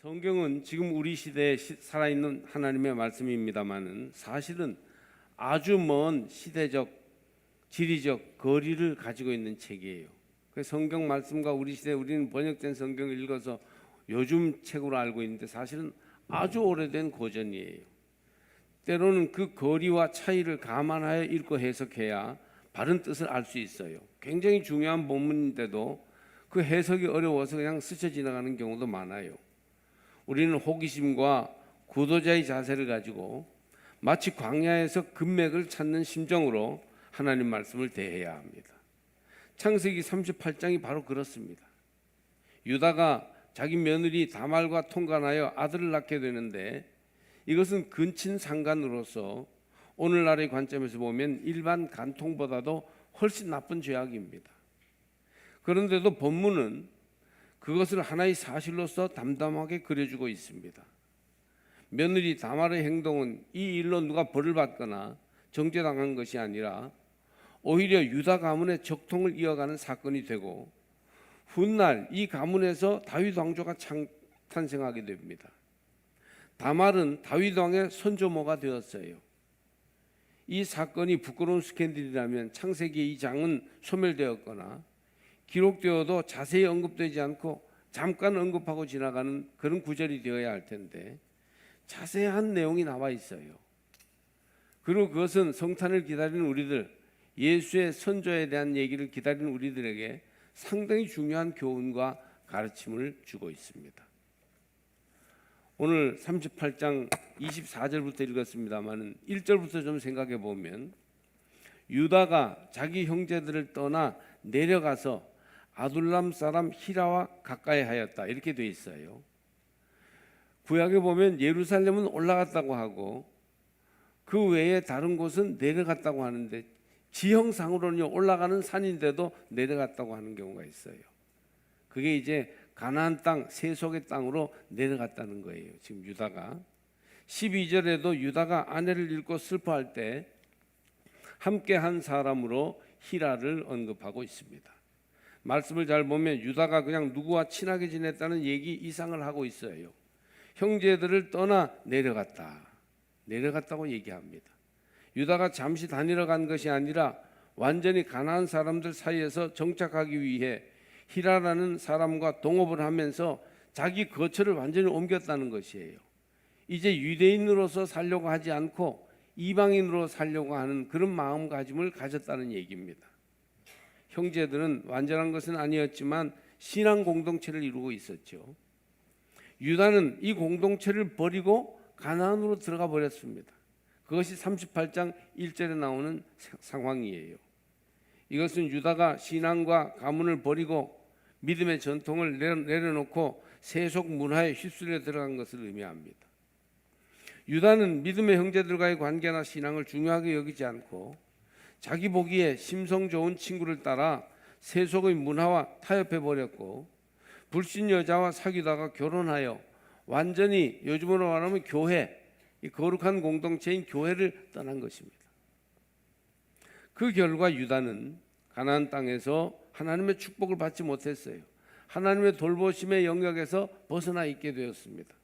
성경은 지금 우리 시대에 살아있는 하나님의 말씀입니다마는 사실은 아주 먼 시대적, 지리적 거리를 가지고 있는 책이에요. 그 성경 말씀과 우리 시대 우리는 번역된 성경을 읽어서 요즘 책으로 알고 있는데 사실은 아주 오래된 고전이에요. 때로는 그 거리와 차이를 감안하여 읽고 해석해야 바른 뜻을 알 수 있어요. 굉장히 중요한 본문인데도 그 해석이 어려워서 그냥 스쳐 지나가는 경우도 많아요. 우리는 호기심과 구도자의 자세를 가지고 마치 광야에서 금맥을 찾는 심정으로 하나님 말씀을 대해야 합니다. 창세기 38장이 바로 그렇습니다. 유다가 자기 며느리 다말과 통관하여 아들을 낳게 되는데 이것은 근친 상간으로서 오늘날의 관점에서 보면 일반 간통보다도 훨씬 나쁜 죄악입니다. 그런데도 본문은 그것을 하나의 사실로서 담담하게 그려주고 있습니다. 며느리 다말의 행동은 이 일로 누가 벌을 받거나 정죄당한 것이 아니라 오히려 유다 가문의 적통을 이어가는 사건이 되고 훗날 이 가문에서 다윗 왕조가 탄생하게 됩니다. 다말은 다윗 왕의 손조모가 되었어요. 이 사건이 부끄러운 스캔들이라면 창세기 이 장은 소멸되었거나 기록되어도 자세히 언급되지 않고 잠깐 언급하고 지나가는 그런 구절이 되어야 할 텐데 자세한 내용이 나와 있어요. 그리고 그것은 성탄을 기다리는 우리들, 예수의 선조에 대한 얘기를 기다리는 우리들에게 상당히 중요한 교훈과 가르침을 주고 있습니다. 오늘 38장 24절부터 읽었습니다만 1절부터 좀 생각해 보면 유다가 자기 형제들을 떠나 내려가서 아둘람 사람 히라와 가까이 하였다 이렇게 돼 있어요. 구약에 보면 예루살렘은 올라갔다고 하고 그 외에 다른 곳은 내려갔다고 하는데 지형상으로는 올라가는 산인데도 내려갔다고 하는 경우가 있어요. 그게 이제 가나안 땅, 세속의 땅으로 내려갔다는 거예요. 지금 유다가 12절에도 유다가 아내를 잃고 슬퍼할 때 함께 한 사람으로 히라를 언급하고 있습니다. 말씀을 잘 보면 유다가 그냥 누구와 친하게 지냈다는 얘기 이상을 하고 있어요. 형제들을 떠나 내려갔다고 얘기합니다. 유다가 잠시 다니러 간 것이 아니라 완전히 가나안 사람들 사이에서 정착하기 위해 히라라는 사람과 동업을 하면서 자기 거처를 완전히 옮겼다는 것이에요. 이제 유대인으로서 살려고 하지 않고 이방인으로 살려고 하는 그런 마음가짐을 가졌다는 얘기입니다. 형제들은 완전한 것은 아니었지만 신앙 공동체를 이루고 있었죠. 유다는 이 공동체를 버리고 가나안으로 들어가 버렸습니다. 그것이 38장 1절에 나오는 상황이에요. 이것은 유다가 신앙과 가문을 버리고 믿음의 전통을 내려놓고 세속 문화에 휩쓸려 들어간 것을 의미합니다. 유다는 믿음의 형제들과의 관계나 신앙을 중요하게 여기지 않고 자기 보기에 심성 좋은 친구를 따라 세속의 문화와 타협해 버렸고 불신 여자와 사귀다가 결혼하여 완전히 요즘으로 말하면 교회, 이 거룩한 공동체인 교회를 떠난 것입니다. 그 결과 유다는 가나안 땅에서 하나님의 축복을 받지 못했어요. 하나님의 돌보심의 영역에서 벗어나 있게 되었습니다.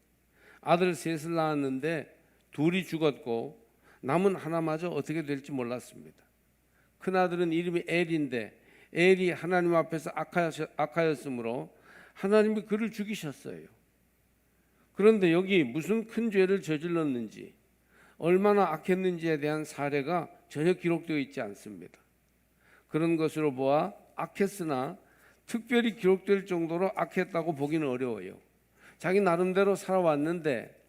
아들 셋을 낳았는데 둘이 죽었고 남은 하나마저 어떻게 될지 몰랐습니다. 큰아들은 이름이 엘인데 엘이 하나님 앞에서 악하였으므로 하나님이 그를 죽이셨어요. 그런데 여기 무슨 큰 죄를 저질렀는지 얼마나 악했는지에 대한 사례가 전혀 기록되어 있지 않습니다. 그런 것으로 보아 악했으나 특별히 기록될 정도로 악했다고 보기는 어려워요. 자기 나름대로 살아왔는데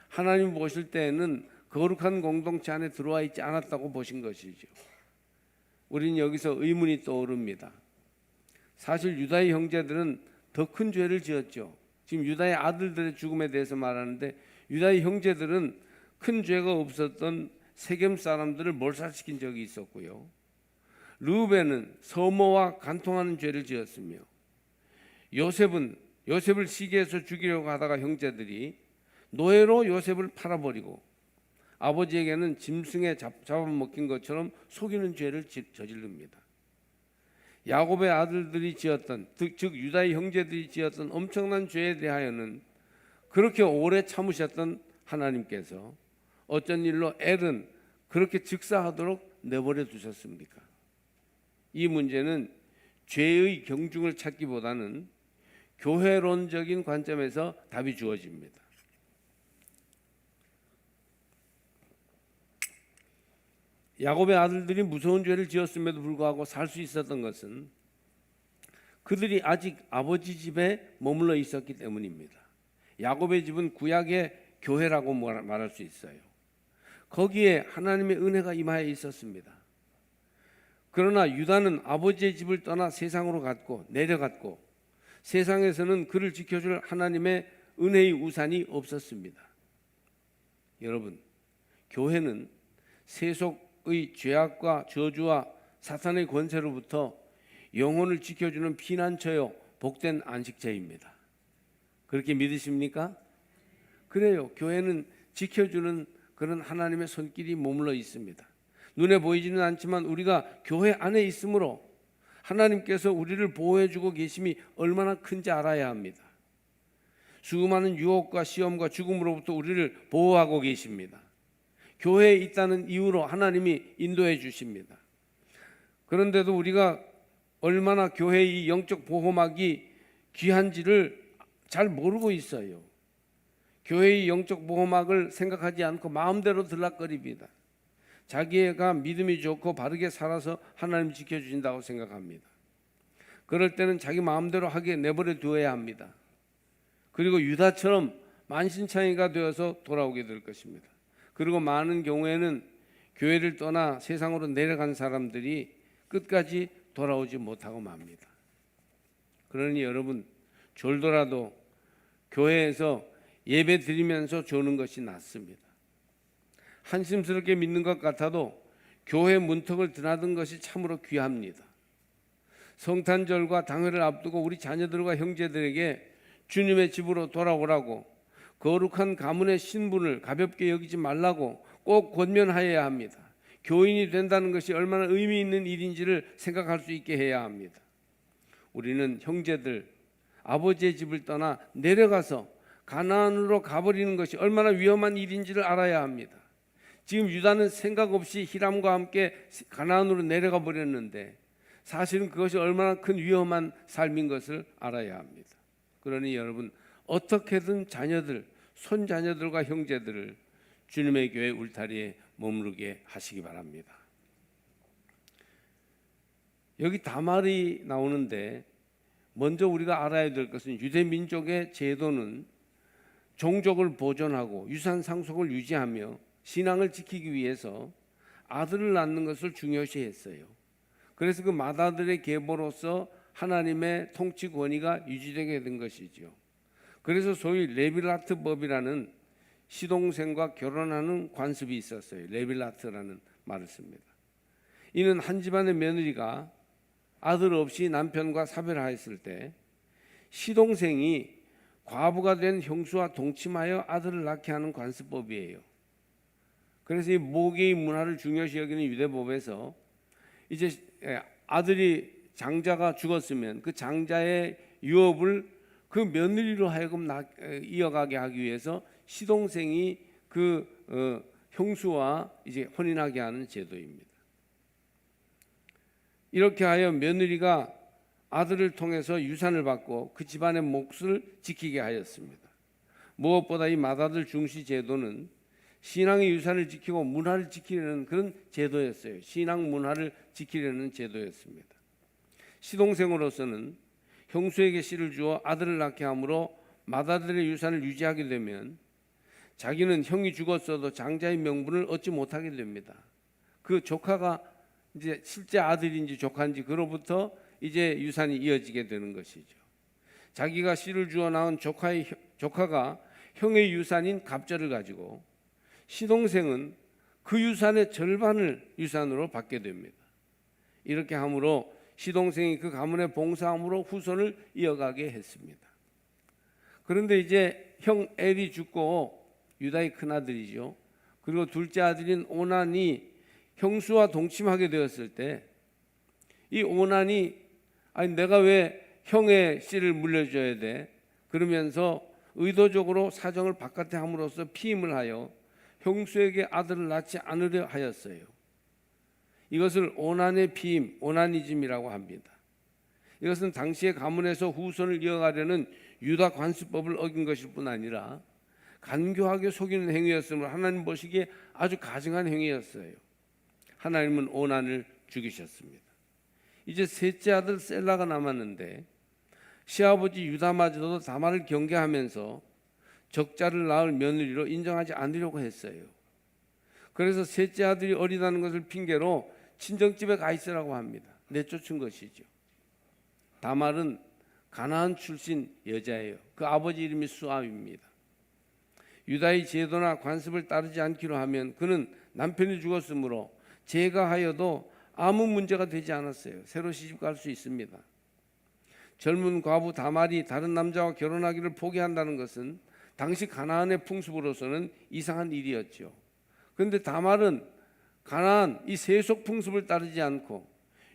하나님 보실 때에는 거룩한 공동체 안에 들어와 있지 않았다고 보신 것이죠. 우리는 여기서 의문이 떠오릅니다. 사실 유다의 형제들은 더 큰 죄를 지었죠. 지금 유다의 아들들의 죽음에 대해서 말하는데 유다의 형제들은 큰 죄가 없었던 세겜 사람들을 몰살시킨 적이 있었고요. 르우벤은 서모와 간통하는 죄를 지었으며 요셉을 시기해서 죽이려고 하다가 형제들이 노예로 요셉을 팔아버리고 아버지에게는 짐승에 잡아먹힌 것처럼 속이는 죄를 저지릅니다. 야곱의 아들들이 지었던 즉 유다의 형제들이 지었던 엄청난 죄에 대하여는 그렇게 오래 참으셨던 하나님께서 어쩐 일로 엘은 그렇게 즉사하도록 내버려 두셨습니까? 이 문제는 죄의 경중을 찾기보다는 교회론적인 관점에서 답이 주어집니다. 야곱의 아들들이 무서운 죄를 지었음에도 불구하고 살 수 있었던 것은 그들이 아직 아버지 집에 머물러 있었기 때문입니다. 야곱의 집은 구약의 교회라고 말할 수 있어요. 거기에 하나님의 은혜가 임하여 있었습니다. 그러나 유다는 아버지의 집을 떠나 세상으로 갔고 내려갔고 세상에서는 그를 지켜줄 하나님의 은혜의 우산이 없었습니다. 여러분, 교회는 세속의 죄악과 저주와 사탄의 권세로부터 영혼을 지켜주는 피난처요 복된 안식처입니다. 그렇게 믿으십니까? 그래요. 교회는 지켜주는 그런 하나님의 손길이 머물러 있습니다. 눈에 보이지는 않지만 우리가 교회 안에 있으므로 하나님께서 우리를 보호해주고 계심이 얼마나 큰지 알아야 합니다. 수많은 유혹과 시험과 죽음으로부터 우리를 보호하고 계십니다. 교회에 있다는 이유로 하나님이 인도해 주십니다. 그런데도 우리가 얼마나 교회의 영적 보호막이 귀한지를 잘 모르고 있어요. 교회의 영적 보호막을 생각하지 않고 마음대로 들락거립니다. 자기가 믿음이 좋고 바르게 살아서 하나님 지켜주신다고 생각합니다. 그럴 때는 자기 마음대로 하게 내버려 두어야 합니다. 그리고 유다처럼 만신창이가 되어서 돌아오게 될 것입니다. 그리고 많은 경우에는 교회를 떠나 세상으로 내려간 사람들이 끝까지 돌아오지 못하고 맙니다. 그러니 여러분, 졸더라도 교회에서 예배 드리면서 조는 것이 낫습니다. 한심스럽게 믿는 것 같아도 교회 문턱을 드나든 것이 참으로 귀합니다. 성탄절과 당회를 앞두고 우리 자녀들과 형제들에게 주님의 집으로 돌아오라고, 거룩한 가문의 신분을 가볍게 여기지 말라고 꼭 권면하여야 합니다. 교인이 된다는 것이 얼마나 의미 있는 일인지를 생각할 수 있게 해야 합니다. 우리는 형제들, 아버지의 집을 떠나 내려가서 가나안으로 가버리는 것이 얼마나 위험한 일인지를 알아야 합니다. 지금 유다는 생각 없이 히람과 함께 가나안으로 내려가 버렸는데 사실은 그것이 얼마나 큰 위험한 삶인 것을 알아야 합니다. 그러니 여러분, 어떻게든 자녀들, 손자녀들과 형제들을 주님의 교회 울타리에 머무르게 하시기 바랍니다. 여기 다말이 나오는데 먼저 우리가 알아야 될 것은 유대 민족의 제도는 종족을 보존하고 유산 상속을 유지하며 신앙을 지키기 위해서 아들을 낳는 것을 중요시했어요. 그래서 그 맏아들의 계보로서 하나님의 통치 권위가 유지되게 된 것이죠. 그래서 소위 레빌라트법이라는 시동생과 결혼하는 관습이 있었어요. 레빌라트라는 말을 씁니다. 이는 한 집안의 며느리가 아들 없이 남편과 사별하였을 때 시동생이 과부가 된 형수와 동침하여 아들을 낳게 하는 관습법이에요. 그래서 이 모계의 문화를 중요시 여기는 유대법에서 이제 아들이 장자가 죽었으면 그 장자의 유업을 그 며느리로 하여금 이어가게 하기 위해서 시동생이 그 형수와 이제 혼인하게 하는 제도입니다. 이렇게 하여 며느리가 아들을 통해서 유산을 받고 그 집안의 몫을 지키게 하였습니다. 무엇보다 이 맏아들 중시 제도는 신앙의 유산을 지키고 문화를 지키려는 그런 제도였어요. 신앙 문화를 지키려는 제도였습니다. 시동생으로서는 형수에게 씨를 주어 아들을 낳게 함으로 맏아들의 유산을 유지하게 되면 자기는 형이 죽었어도 장자의 명분을 얻지 못하게 됩니다. 그 조카가 이제 실제 아들인지 조카인지 그로부터 이제 유산이 이어지게 되는 것이죠. 자기가 씨를 주어 낳은 조카가 형의 유산인 갑절을 가지고 시동생은 그 유산의 절반을 유산으로 받게 됩니다. 이렇게 함으로 시동생이 그 가문에 봉사함으로 후손을 이어가게 했습니다. 그런데 이제 형 엘이 죽고 유다의 큰아들이죠. 그리고 둘째 아들인 오난이 형수와 동침하게 되었을 때 이 오난이 아니 내가 왜 형의 씨를 물려줘야 돼? 그러면서 의도적으로 사정을 바깥에 함으로써 피임을 하여 형수에게 아들을 낳지 않으려 하였어요. 이것을 오난의 피임, 오나니즘이라고 합니다. 이것은 당시의 가문에서 후손을 이어가려는 유다 관습법을 어긴 것일 뿐 아니라 간교하게 속이는 행위였으므로 하나님 보시기에 아주 가증한 행위였어요. 하나님은 오난을 죽이셨습니다. 이제 셋째 아들 셀라가 남았는데 시아버지 유다마저도 다말을 경계하면서 적자를 낳을 며느리로 인정하지 않으려고 했어요. 그래서 셋째 아들이 어리다는 것을 핑계로 친정집에 가 있으라고 합니다. 내쫓은 것이죠. 다말은 가나안 출신 여자예요. 그 아버지 이름이 수암입니다. 유다의 제도나 관습을 따르지 않기로 하면 그는 남편이 죽었으므로 제가 하여도 아무 문제가 되지 않았어요. 새로 시집 갈 수 있습니다. 젊은 과부 다말이 다른 남자와 결혼하기를 포기한다는 것은 당시 가나안의 풍습으로서는 이상한 일이었죠. 그런데 다말은 가나안 이 세속 풍습을 따르지 않고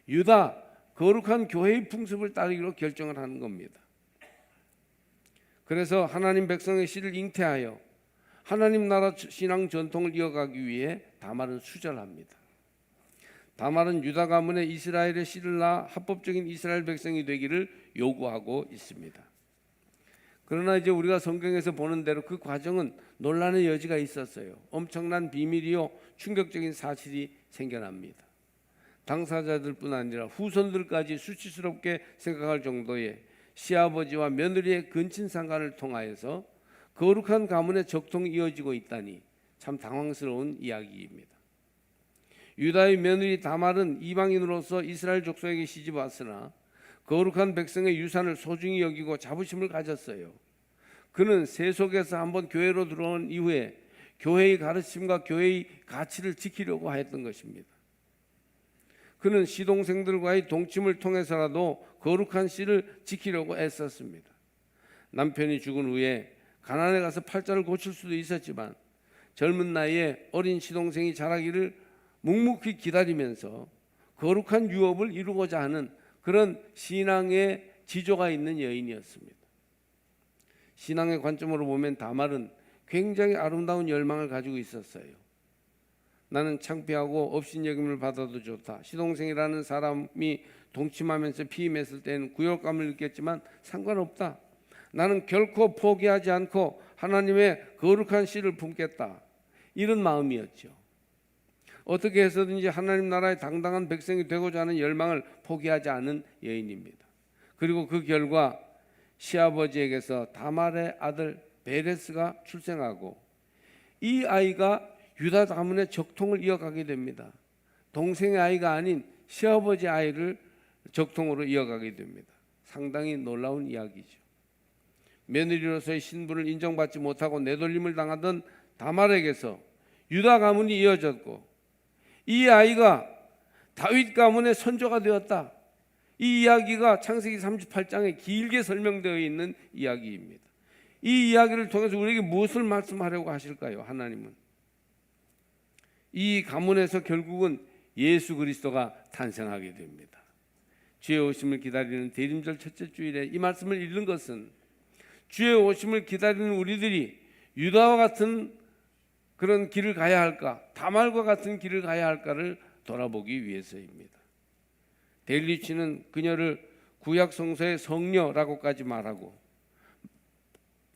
유다 거룩한 교회의 풍습을 따르기로 결정을 하는 겁니다. 그래서 하나님 백성의 씨를 잉태하여 하나님 나라 신앙 전통을 이어가기 위해 다말은 수절합니다. 다말은 유다 가문의 이스라엘의 씨를 낳아 합법적인 이스라엘 백성이 되기를 요구하고 있습니다. 그러나 이제 우리가 성경에서 보는 대로 그 과정은 논란의 여지가 있었어요. 엄청난 비밀이요 충격적인 사실이 생겨납니다. 당사자들뿐 아니라 후손들까지 수치스럽게 생각할 정도의 시아버지와 며느리의 근친상간을 통하여서 거룩한 가문의 적통이 이어지고 있다니 참 당황스러운 이야기입니다. 유다의 며느리 다말은 이방인으로서 이스라엘 족속에게 시집 왔으나 거룩한 백성의 유산을 소중히 여기고 자부심을 가졌어요. 그는 세속에서 한번 교회로 들어온 이후에 교회의 가르침과 교회의 가치를 지키려고 했던 것입니다. 그는 시동생들과의 동침을 통해서라도 거룩한 씨를 지키려고 애썼습니다. 남편이 죽은 후에 가나안에 가서 팔자를 고칠 수도 있었지만 젊은 나이에 어린 시동생이 자라기를 묵묵히 기다리면서 거룩한 유업을 이루고자 하는 그런 신앙의 지조가 있는 여인이었습니다. 신앙의 관점으로 보면 다말은 굉장히 아름다운 열망을 가지고 있었어요. 나는 창피하고 업신여김을 받아도 좋다. 시동생이라는 사람이 동침하면서 피임했을 때는 구욕감을 느꼈지만 상관없다. 나는 결코 포기하지 않고 하나님의 거룩한 씨를 품겠다. 이런 마음이었죠. 어떻게 해서든지 하나님 나라의 당당한 백성이 되고자 하는 열망을 포기하지 않은 여인입니다. 그리고 그 결과 시아버지에게서 다말의 아들 베레스가 출생하고 이 아이가 유다 가문의 적통을 이어가게 됩니다. 동생의 아이가 아닌 시아버지 아이를 적통으로 이어가게 됩니다. 상당히 놀라운 이야기죠. 며느리로서의 신분을 인정받지 못하고 내돌림을 당하던 다말에게서 유다 가문이 이어졌고 이 아이가 다윗 가문의 선조가 되었다. 이 이야기가 창세기 38장에 길게 설명되어 있는 이야기입니다. 이 이야기를 통해서 우리에게 무엇을 말씀하려고 하실까요? 하나님은 이 가문에서 결국은 예수 그리스도가 탄생하게 됩니다. 주의 오심을 기다리는 대림절 첫째 주일에 이 말씀을 읽는 것은 주의 오심을 기다리는 우리들이 유다와 같은 그런 길을 가야 할까, 다말과 같은 길을 가야 할까를 돌아보기 위해서입니다. 데일리치는 그녀를 구약 성서의 성녀라고까지 말하고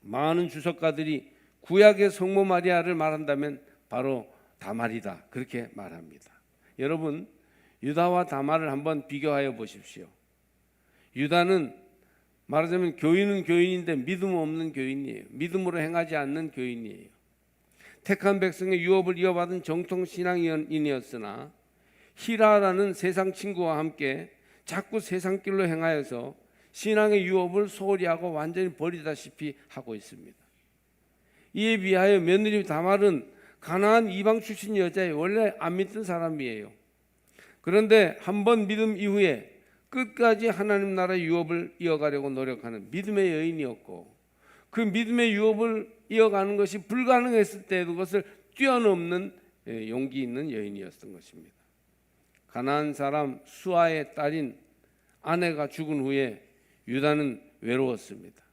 많은 주석가들이 구약의 성모 마리아를 말한다면 바로 다말이다 그렇게 말합니다. 여러분 유다와 다말을 한번 비교하여 보십시오. 유다는 말하자면 교인은 교인인데 믿음 없는 교인이에요. 믿음으로 행하지 않는 교인이에요. 택한 백성의 유업을 이어받은 정통 신앙인이었으나 히라라는 세상 친구와 함께 자꾸 세상 길로 행하여서 신앙의 유업을 소홀히 하고 완전히 버리다시피 하고 있습니다. 이에 비하여 며느리 다말은 가나안 이방 출신 여자예요. 원래 안 믿던 사람이에요. 그런데 한번 믿음 이후에 끝까지 하나님 나라의 유업을 이어가려고 노력하는 믿음의 여인이었고 그 믿음의 유업을 이어가는 것이 불가능했을 때에도 그것을 뛰어넘는 용기 있는 여인이었던 것입니다. 가나안 사람 수아의 딸인 아내가 죽은 후에 유다는 외로웠습니다.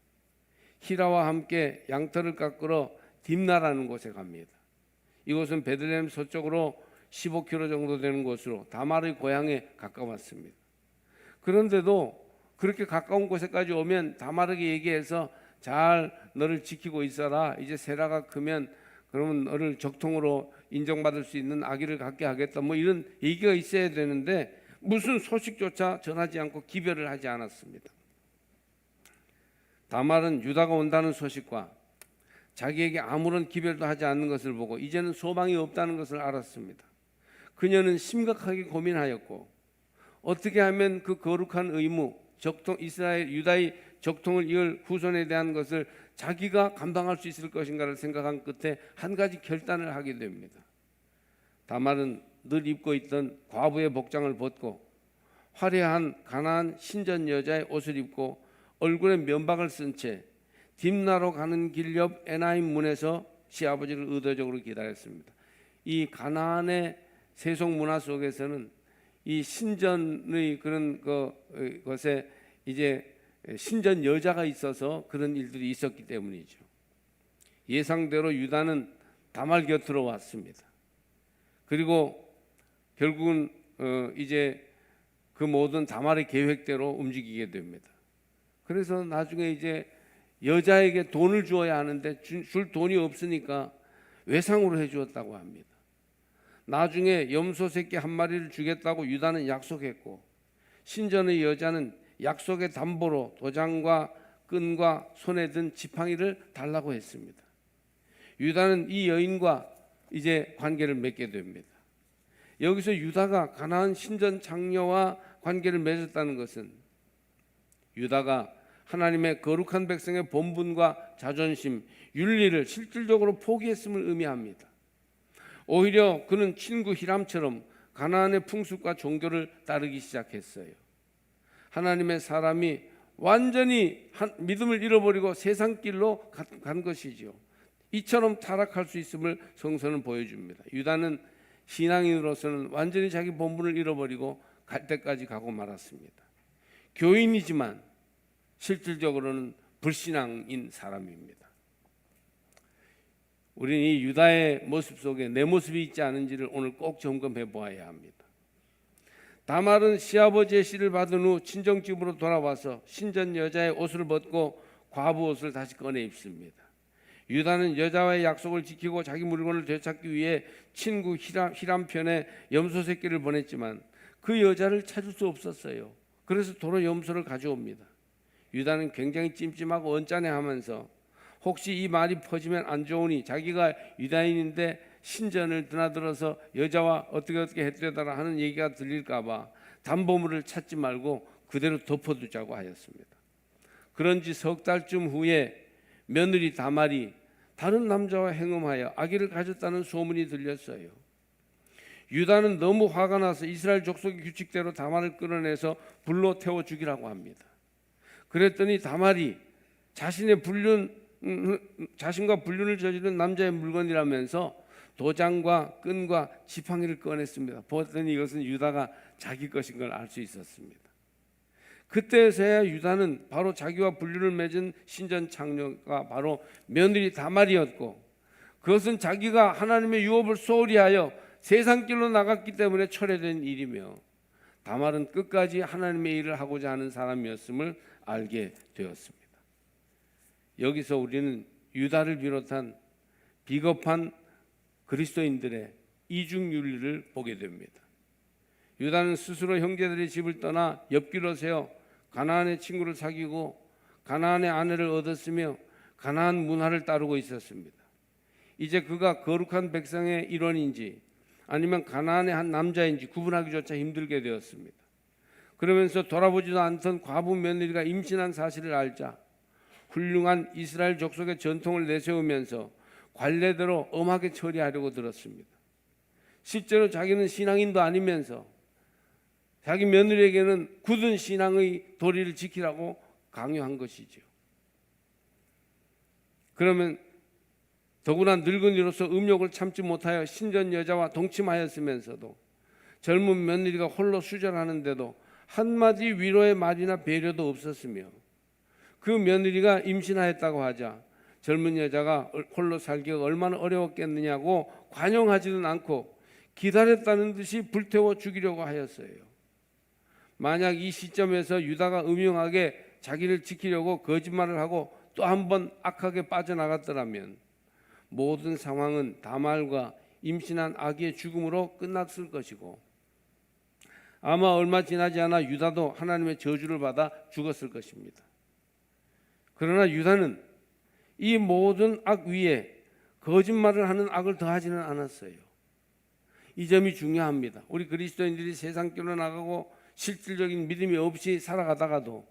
히라와 함께 양털을 깎으러 딥나라는 곳에 갑니다. 이곳은 베들레헴 서쪽으로 15km 정도 되는 곳으로 다말의 고향에 가까웠습니다. 그런데도 그렇게 가까운 곳에까지 오면 다말에게 얘기해서 잘 너를 지키고 있어라. 이제 세라가 크면 그러면 너를 적통으로 인정받을 수 있는 아기를 갖게 하겠다. 뭐 이런 얘기가 있어야 되는데 무슨 소식조차 전하지 않고 기별을 하지 않았습니다. 다말은 유다가 온다는 소식과 자기에게 아무런 기별도 하지 않는 것을 보고 이제는 소망이 없다는 것을 알았습니다. 그녀는 심각하게 고민하였고 어떻게 하면 그 거룩한 의무, 적통 이스라엘 유다의 적통을 이을 후손에 대한 것을 자기가 감당할 수 있을 것인가를 생각한 끝에 한 가지 결단을 하게 됩니다. 다말은 늘 입고 있던 과부의 복장을 벗고 화려한 가나안 신전 여자의 옷을 입고 얼굴에 면박을 쓴 채 딥나로 가는 길 옆 에나임 문에서 시아버지를 의도적으로 기다렸습니다. 이 가나안의 세속 문화 속에서는 이 신전의 그런 것에 이제 신전 여자가 있어서 그런 일들이 있었기 때문이죠. 예상대로 유다는 다말 곁으로 왔습니다. 그리고 결국은 이제 그 모든 다말의 계획대로 움직이게 됩니다. 그래서 나중에 이제 여자에게 돈을 주어야 하는데 줄 돈이 없으니까 외상으로 해주었다고 합니다. 나중에 염소 새끼 한 마리를 주겠다고 유다는 약속했고 신전의 여자는 약속의 담보로 도장과 끈과 손에 든 지팡이를 달라고 했습니다. 유다는 이 여인과 이제 관계를 맺게 됩니다. 여기서 유다가 가나안 신전 장녀와 관계를 맺었다는 것은 유다가 하나님의 거룩한 백성의 본분과 자존심, 윤리를 실질적으로 포기했음을 의미합니다. 오히려 그는 친구 히람처럼 가나안의 풍습과 종교를 따르기 시작했어요. 하나님의 사람이 완전히 믿음을 잃어버리고 세상 길로 간 것이지요. 이처럼 타락할 수 있음을 성서는 보여줍니다. 유다는 신앙인으로서는 완전히 자기 본분을 잃어버리고 갈 때까지 가고 말았습니다. 교인이지만 실질적으로는 불신앙인 사람입니다. 우리는 이 유다의 모습 속에 내 모습이 있지 않은지를 오늘 꼭 점검해 보아야 합니다. 다말은 시아버지의 시를 받은 후 친정집으로 돌아와서 신전 여자의 옷을 벗고 과부 옷을 다시 꺼내 입습니다. 유다는 여자와의 약속을 지키고 자기 물건을 되찾기 위해 친구 히람 편에 염소 새끼를 보냈지만 그 여자를 찾을 수 없었어요. 그래서 도로 염소를 가져옵니다. 유다는 굉장히 찜찜하고 언짢아하면서 혹시 이 말이 퍼지면 안 좋으니 자기가 유다인인데 신전을 드나들어서 여자와 어떻게 했다라 하는 얘기가 들릴까 봐 담보물을 찾지 말고 그대로 덮어두자고 하였습니다. 그런지 석 달쯤 후에 며느리 다말이 다른 남자와 행음하여 아기를 가졌다는 소문이 들렸어요. 유다는 너무 화가 나서 이스라엘 족속의 규칙대로 다말을 끌어내서 불로 태워 죽이라고 합니다. 그랬더니 다말이 자신과 불륜을 저지른 남자의 물건이라면서 도장과 끈과 지팡이를 꺼냈습니다. 보았더니 이것은 유다가 자기 것인 걸 알 수 있었습니다. 그때서야 유다는 바로 자기와 불륜을 맺은 신전 장녀가 바로 며느리 다말이었고 그것은 자기가 하나님의 유업을 소홀히 하여 세상 길로 나갔기 때문에 철회된 일이며 다말은 끝까지 하나님의 일을 하고자 하는 사람이었음을 알게 되었습니다. 여기서 우리는 유다를 비롯한 비겁한 그리스도인들의 이중윤리를 보게 됩니다. 유다는 스스로 형제들의 집을 떠나 옆길로 세워 가나안의 친구를 사귀고 가나안의 아내를 얻었으며 가나안 문화를 따르고 있었습니다. 이제 그가 거룩한 백성의 일원인지 아니면 가나안의 한 남자인지 구분하기조차 힘들게 되었습니다. 그러면서 돌아보지도 않던 과부 며느리가 임신한 사실을 알자 훌륭한 이스라엘 족속의 전통을 내세우면서 관례대로 엄하게 처리하려고 들었습니다. 실제로 자기는 신앙인도 아니면서 자기 며느리에게는 굳은 신앙의 도리를 지키라고 강요한 것이죠. 그러면 더구나 늙은이로서 음욕을 참지 못하여 신전 여자와 동침하였으면서도 젊은 며느리가 홀로 수절하는데도 한마디 위로의 말이나 배려도 없었으며 그 며느리가 임신하였다고 하자 젊은 여자가 홀로 살기가 얼마나 어려웠겠느냐고 관용하지는 않고 기다렸다는 듯이 불태워 죽이려고 하였어요. 만약 이 시점에서 유다가 음흉하게 자기를 지키려고 거짓말을 하고 또 한 번 악하게 빠져나갔더라면 모든 상황은 다말과 임신한 아기의 죽음으로 끝났을 것이고 아마 얼마 지나지 않아 유다도 하나님의 저주를 받아 죽었을 것입니다. 그러나 유다는 이 모든 악 위에 거짓말을 하는 악을 더하지는 않았어요. 이 점이 중요합니다. 우리 그리스도인들이 세상길로 나가고 실질적인 믿음이 없이 살아가다가도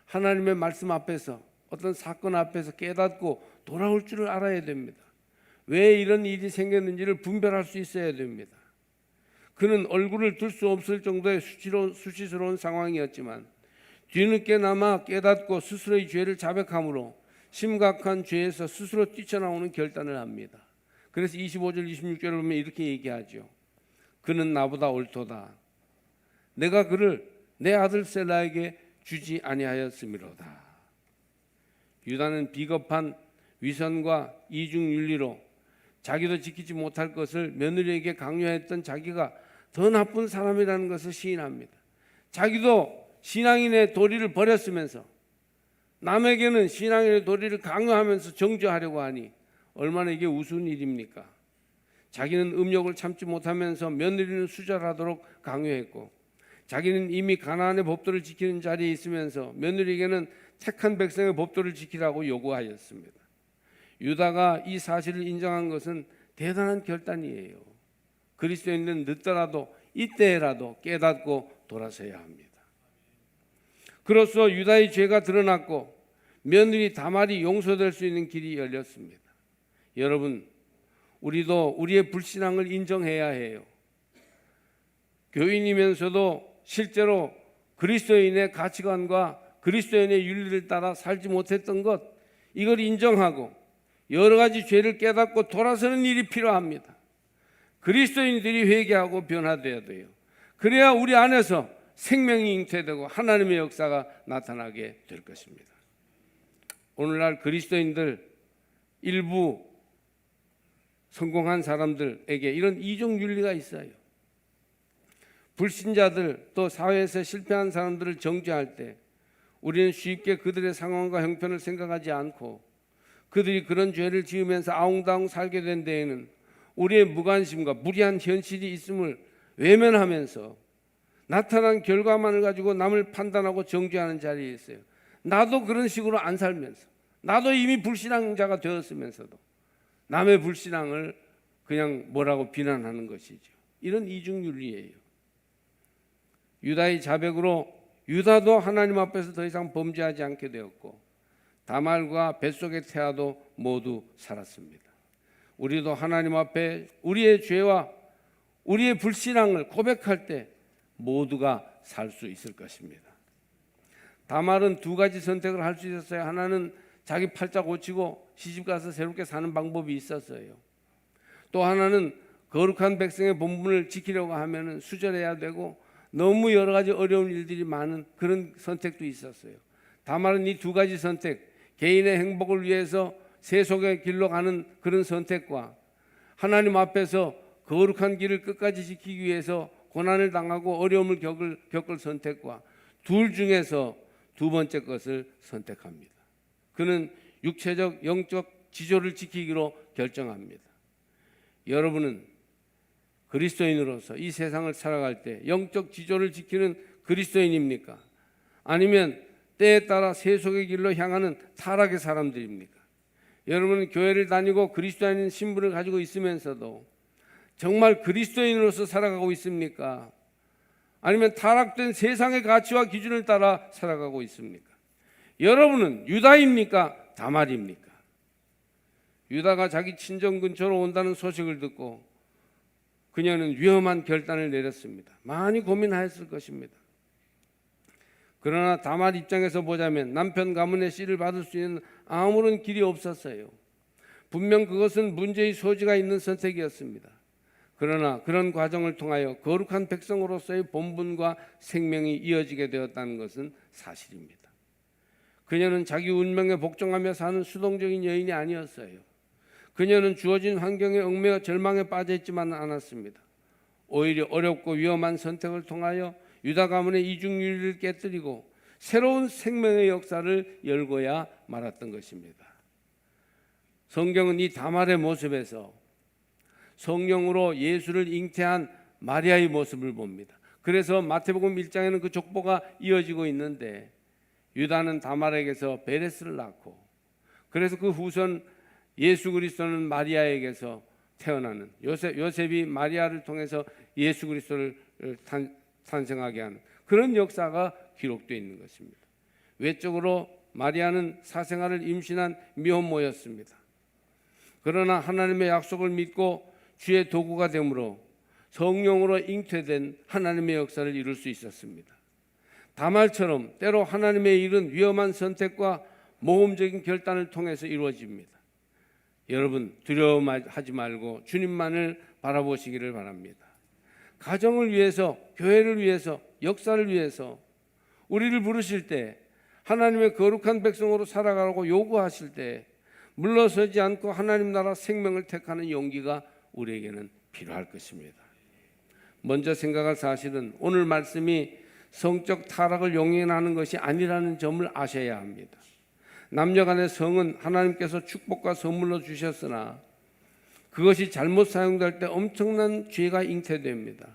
하나님의 말씀 앞에서 어떤 사건 앞에서 깨닫고 돌아올 줄을 알아야 됩니다. 왜 이런 일이 생겼는지를 분별할 수 있어야 됩니다. 그는 얼굴을 들 수 없을 정도의 수치스러운 상황이었지만 뒤늦게나마 깨닫고 스스로의 죄를 자백함으로 심각한 죄에서 스스로 뛰쳐나오는 결단을 합니다. 그래서 25절 26절을 보면 이렇게 얘기하죠. 그는 나보다 옳도다. 내가 그를 내 아들 셀라에게 주지 아니하였음이로다. 유다는 비겁한 위선과 이중윤리로 자기도 지키지 못할 것을 며느리에게 강요했던 자기가 더 나쁜 사람이라는 것을 시인합니다. 자기도 신앙인의 도리를 버렸으면서 남에게는 신앙인의 도리를 강요하면서 정죄하려고 하니 얼마나 이게 우스운 일입니까? 자기는 음욕을 참지 못하면서 며느리는 수절하도록 강요했고 자기는 이미 가나안의 법도를 지키는 자리에 있으면서 며느리에게는 택한 백성의 법도를 지키라고 요구하였습니다. 유다가 이 사실을 인정한 것은 대단한 결단이에요. 그리스도인은 늦더라도 이때라도 깨닫고 돌아서야 합니다. 그로써 유다의 죄가 드러났고 며느리 다말이 용서될 수 있는 길이 열렸습니다. 여러분, 우리도 우리의 불신앙을 인정해야 해요. 교인이면서도 실제로 그리스도인의 가치관과 그리스도인의 윤리를 따라 살지 못했던 것, 이걸 인정하고 여러 가지 죄를 깨닫고 돌아서는 일이 필요합니다. 그리스도인들이 회개하고 변화되어야 돼요. 그래야 우리 안에서 생명이 잉태되고 하나님의 역사가 나타나게 될 것입니다. 오늘날 그리스도인들 일부 성공한 사람들에게 이런 이중 윤리가 있어요. 불신자들 또 사회에서 실패한 사람들을 정죄할 때 우리는 쉽게 그들의 상황과 형편을 생각하지 않고 그들이 그런 죄를 지으면서 아웅다웅 살게 된 데에는 우리의 무관심과 무리한 현실이 있음을 외면하면서 나타난 결과만을 가지고 남을 판단하고 정죄하는 자리에 있어요. 나도 그런 식으로 안 살면서 나도 이미 불신앙자가 되었으면서도 남의 불신앙을 그냥 뭐라고 비난하는 것이죠. 이런 이중윤리예요. 유다의 자백으로 유다도 하나님 앞에서 더 이상 범죄하지 않게 되었고 다말과 뱃속의 태아도 모두 살았습니다. 우리도 하나님 앞에 우리의 죄와 우리의 불신앙을 고백할 때 모두가 살 수 있을 것입니다. 다말은 두 가지 선택을 할 수 있었어요. 하나는 자기 팔자 고치고 시집가서 새롭게 사는 방법이 있었어요. 또 하나는 거룩한 백성의 본분을 지키려고 하면 수절해야 되고 너무 여러 가지 어려운 일들이 많은 그런 선택도 있었어요. 다말은 이 두 가지 선택, 개인의 행복을 위해서 세속의 길로 가는 그런 선택과 하나님 앞에서 거룩한 길을 끝까지 지키기 위해서 고난을 당하고 어려움을 겪을 선택과 둘 중에서 두 번째 것을 선택합니다. 그는 육체적 영적 지조를 지키기로 결정합니다. 여러분은 그리스도인으로서 이 세상을 살아갈 때 영적 지조를 지키는 그리스도인입니까? 아니면 때에 따라 세속의 길로 향하는 타락의 사람들입니까? 여러분은 교회를 다니고 그리스도인 신분을 가지고 있으면서도 정말 그리스도인으로서 살아가고 있습니까? 아니면 타락된 세상의 가치와 기준을 따라 살아가고 있습니까? 여러분은 유다입니까? 다말입니까? 유다가 자기 친정 근처로 온다는 소식을 듣고 그녀는 위험한 결단을 내렸습니다. 많이 고민하였을 것입니다. 그러나 다말 입장에서 보자면 남편 가문의 씨를 받을 수 있는 아무런 길이 없었어요. 분명 그것은 문제의 소지가 있는 선택이었습니다. 그러나 그런 과정을 통하여 거룩한 백성으로서의 본분과 생명이 이어지게 되었다는 것은 사실입니다. 그녀는 자기 운명에 복종하며 사는 수동적인 여인이 아니었어요. 그녀는 주어진 환경에 얽매여 절망에 빠져 있지만은 않았습니다. 오히려 어렵고 위험한 선택을 통하여 유다 가문의 이중윤리를 깨뜨리고 새로운 생명의 역사를 열고야 말았던 것입니다. 성경은 이 다말의 모습에서 성령으로 예수를 잉태한 마리아의 모습을 봅니다. 그래서 마태복음 1장에는 그 족보가 이어지고 있는데 유다는 다말에게서 베레스를 낳고 그래서 그 후손 예수 그리스도는 마리아에게서 태어나는 요셉이 마리아를 통해서 예수 그리스도를 탄생하게 하는 그런 역사가 기록되어 있는 것입니다. 외적으로 마리아는 사생아를 임신한 미혼모였습니다. 그러나 하나님의 약속을 믿고 주의 도구가 되므로 성령으로 잉태된 하나님의 역사를 이룰 수 있었습니다. 다말처럼 때로 하나님의 일은 위험한 선택과 모험적인 결단을 통해서 이루어집니다. 여러분 두려워하지 말고 주님만을 바라보시기를 바랍니다. 가정을 위해서, 교회를 위해서, 역사를 위해서 우리를 부르실 때 하나님의 거룩한 백성으로 살아가라고 요구하실 때 물러서지 않고 하나님 나라 생명을 택하는 용기가 우리에게는 필요할 것입니다. 먼저 생각할 사실은 오늘 말씀이 성적 타락을 용인하는 것이 아니라는 점을 아셔야 합니다. 남녀 간의 성은 하나님께서 축복과 선물로 주셨으나 그것이 잘못 사용될 때 엄청난 죄가 잉태됩니다.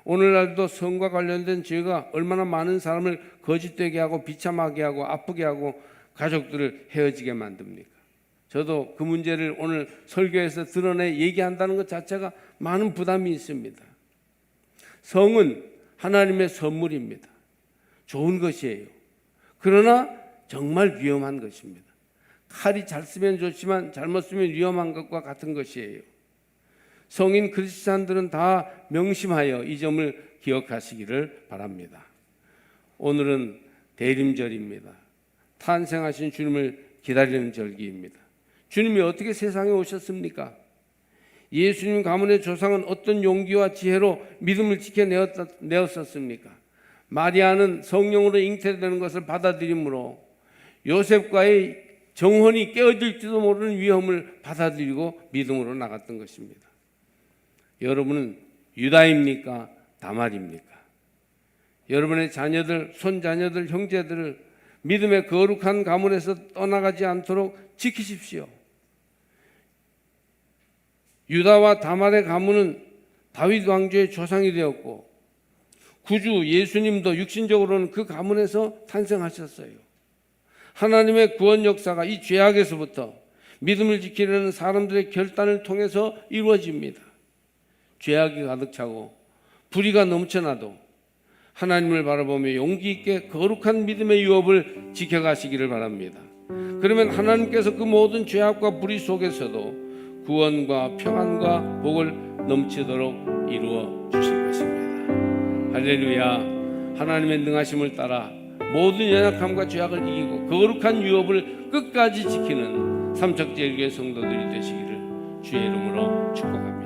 오늘날도 성과 관련된 죄가 얼마나 많은 사람을 거짓되게 하고 비참하게 하고 아프게 하고 가족들을 헤어지게 만듭니까? 저도 그 문제를 오늘 설교에서 드러내 얘기한다는 것 자체가 많은 부담이 있습니다. 성은 하나님의 선물입니다. 좋은 것이에요. 그러나 정말 위험한 것입니다. 칼이 잘 쓰면 좋지만 잘못 쓰면 위험한 것과 같은 것이에요. 성인 크리스찬들은 다 명심하여 이 점을 기억하시기를 바랍니다. 오늘은 대림절입니다. 탄생하신 주님을 기다리는 절기입니다. 주님이 어떻게 세상에 오셨습니까? 예수님 가문의 조상은 어떤 용기와 지혜로 믿음을 지켜내었었습니까? 마리아는 성령으로 잉태되는 것을 받아들이므로 요셉과의 정혼이 깨어질지도 모르는 위험을 받아들이고 믿음으로 나갔던 것입니다. 여러분은 유다입니까? 다말입니까? 여러분의 자녀들, 손자녀들, 형제들을 믿음의 거룩한 가문에서 떠나가지 않도록 지키십시오. 유다와 다말의 가문은 다윗 왕조의 조상이 되었고 구주 예수님도 육신적으로는 그 가문에서 탄생하셨어요. 하나님의 구원 역사가 이 죄악에서부터 믿음을 지키려는 사람들의 결단을 통해서 이루어집니다. 죄악이 가득 차고 불의가 넘쳐나도 하나님을 바라보며 용기 있게 거룩한 믿음의 유업을 지켜가시기를 바랍니다. 그러면 하나님께서 그 모든 죄악과 불의 속에서도 구원과 평안과 복을 넘치도록 이루어 주실 것입니다. 할렐루야. 하나님의 능하심을 따라 모든 연약함과 죄악을 이기고 거룩한 유업을 끝까지 지키는 삼척제일교회 성도들이 되시기를 주의 이름으로 축복합니다.